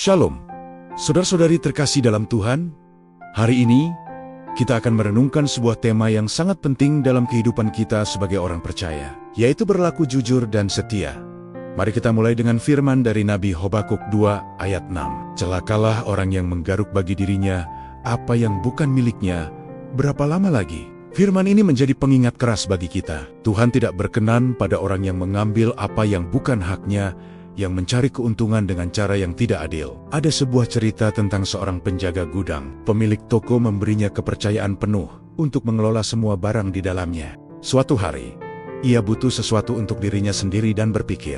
Shalom, saudara-saudari terkasih dalam Tuhan. Hari ini, kita akan merenungkan sebuah tema yang sangat penting dalam kehidupan kita sebagai orang percaya, yaitu berlaku jujur dan setia. Mari kita mulai dengan firman dari Nabi Habakuk 2 ayat 6. Celakalah orang yang menggaruk bagi dirinya apa yang bukan miliknya, berapa lama lagi? Firman ini menjadi pengingat keras bagi kita. Tuhan tidak berkenan pada orang yang mengambil apa yang bukan haknya, yang mencari keuntungan dengan cara yang tidak adil. Ada sebuah cerita tentang seorang penjaga gudang. Pemilik toko memberinya kepercayaan penuh untuk mengelola semua barang di dalamnya. Suatu hari, ia butuh sesuatu untuk dirinya sendiri dan berpikir,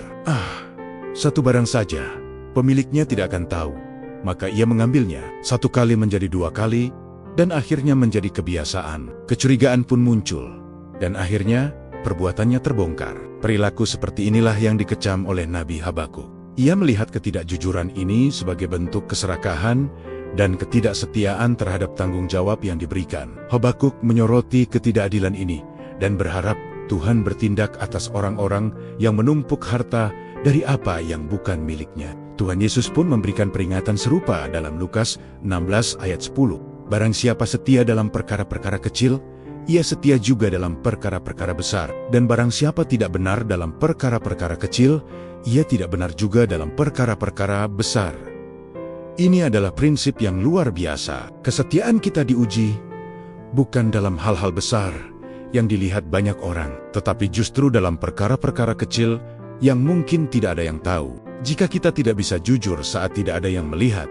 satu barang saja, pemiliknya tidak akan tahu. Maka ia mengambilnya. Satu kali menjadi dua kali, dan akhirnya menjadi kebiasaan. Kecurigaan pun muncul, dan akhirnya perbuatannya terbongkar. Perilaku seperti inilah yang dikecam oleh Nabi Habakuk. Ia melihat ketidakjujuran ini sebagai bentuk keserakahan dan ketidaksetiaan terhadap tanggung jawab yang diberikan. Habakuk menyoroti ketidakadilan ini dan berharap Tuhan bertindak atas orang-orang yang menumpuk harta dari apa yang bukan miliknya. Tuhan Yesus pun memberikan peringatan serupa dalam Lukas 16 ayat 10. Barang siapa setia dalam perkara-perkara kecil, ia setia juga dalam perkara-perkara besar. Dan barang siapa tidak benar dalam perkara-perkara kecil, ia tidak benar juga dalam perkara-perkara besar. Ini adalah prinsip yang luar biasa. Kesetiaan kita diuji bukan dalam hal-hal besar yang dilihat banyak orang, tetapi justru dalam perkara-perkara kecil yang mungkin tidak ada yang tahu. Jika kita tidak bisa jujur saat tidak ada yang melihat,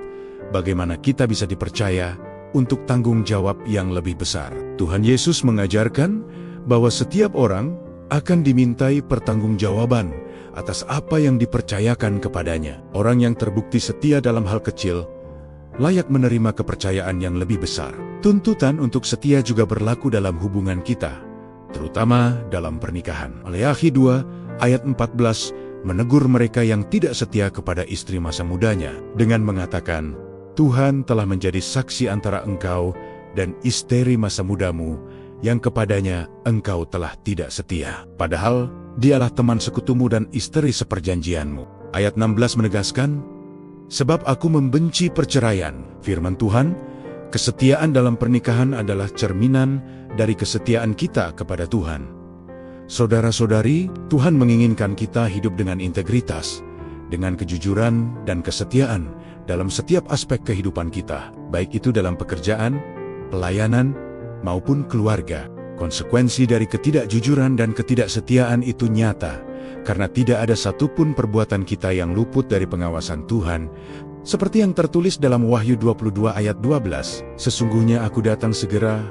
bagaimana kita bisa dipercaya untuk tanggung jawab yang lebih besar? Tuhan Yesus mengajarkan bahwa setiap orang akan dimintai pertanggungjawaban atas apa yang dipercayakan kepadanya. Orang yang terbukti setia dalam hal kecil layak menerima kepercayaan yang lebih besar. Tuntutan untuk setia juga berlaku dalam hubungan kita, terutama dalam pernikahan. Maleakhi 2 ayat 14 menegur mereka yang tidak setia kepada istri masa mudanya dengan mengatakan, Tuhan telah menjadi saksi antara engkau dan istri masa mudamu yang kepadanya engkau telah tidak setia. Padahal dialah teman sekutumu dan istri seperjanjianmu. Ayat 16 menegaskan, sebab aku membenci perceraian. Firman Tuhan, kesetiaan dalam pernikahan adalah cerminan dari kesetiaan kita kepada Tuhan. Saudara-saudari, Tuhan menginginkan kita hidup dengan integritas, dengan kejujuran dan kesetiaan dalam setiap aspek kehidupan kita, baik itu dalam pekerjaan, pelayanan, maupun keluarga. Konsekuensi dari ketidakjujuran dan ketidaksetiaan itu nyata, karena tidak ada satupun perbuatan kita yang luput dari pengawasan Tuhan. Seperti yang tertulis dalam Wahyu 22 ayat 12, sesungguhnya aku datang segera,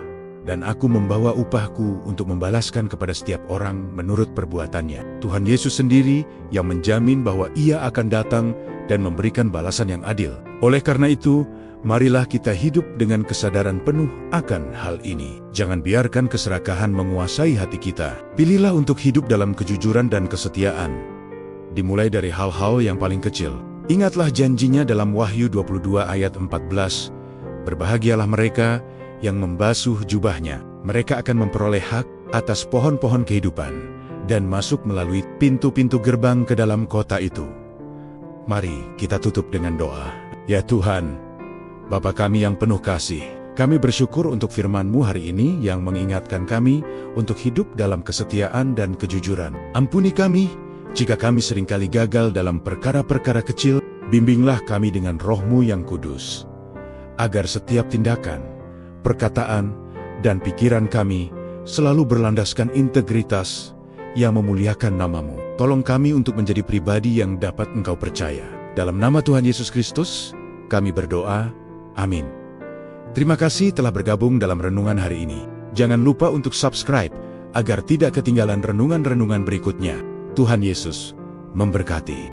dan aku membawa upahku untuk membalaskan kepada setiap orang menurut perbuatannya. Tuhan Yesus sendiri yang menjamin bahwa Ia akan datang dan memberikan balasan yang adil. Oleh karena itu, marilah kita hidup dengan kesadaran penuh akan hal ini. Jangan biarkan keserakahan menguasai hati kita. Pilihlah untuk hidup dalam kejujuran dan kesetiaan, dimulai dari hal-hal yang paling kecil. Ingatlah janjinya dalam Wahyu 22 ayat 14, berbahagialah mereka yang membasuh jubahnya. Mereka akan memperoleh hak atas pohon-pohon kehidupan dan masuk melalui pintu-pintu gerbang ke dalam kota itu. Mari kita tutup dengan doa. Ya Tuhan, Bapa kami yang penuh kasih, kami bersyukur untuk firman-Mu hari ini yang mengingatkan kami untuk hidup dalam kesetiaan dan kejujuran. Ampuni kami jika kami seringkali gagal dalam perkara-perkara kecil. Bimbinglah kami dengan Roh-Mu yang kudus, agar setiap tindakan, perkataan, dan pikiran kami selalu berlandaskan integritas yang memuliakan nama-Mu. Tolong kami untuk menjadi pribadi yang dapat Engkau percaya. Dalam nama Tuhan Yesus Kristus, kami berdoa. Amin. Terima kasih telah bergabung dalam renungan hari ini. Jangan lupa untuk subscribe agar tidak ketinggalan renungan-renungan berikutnya. Tuhan Yesus memberkati.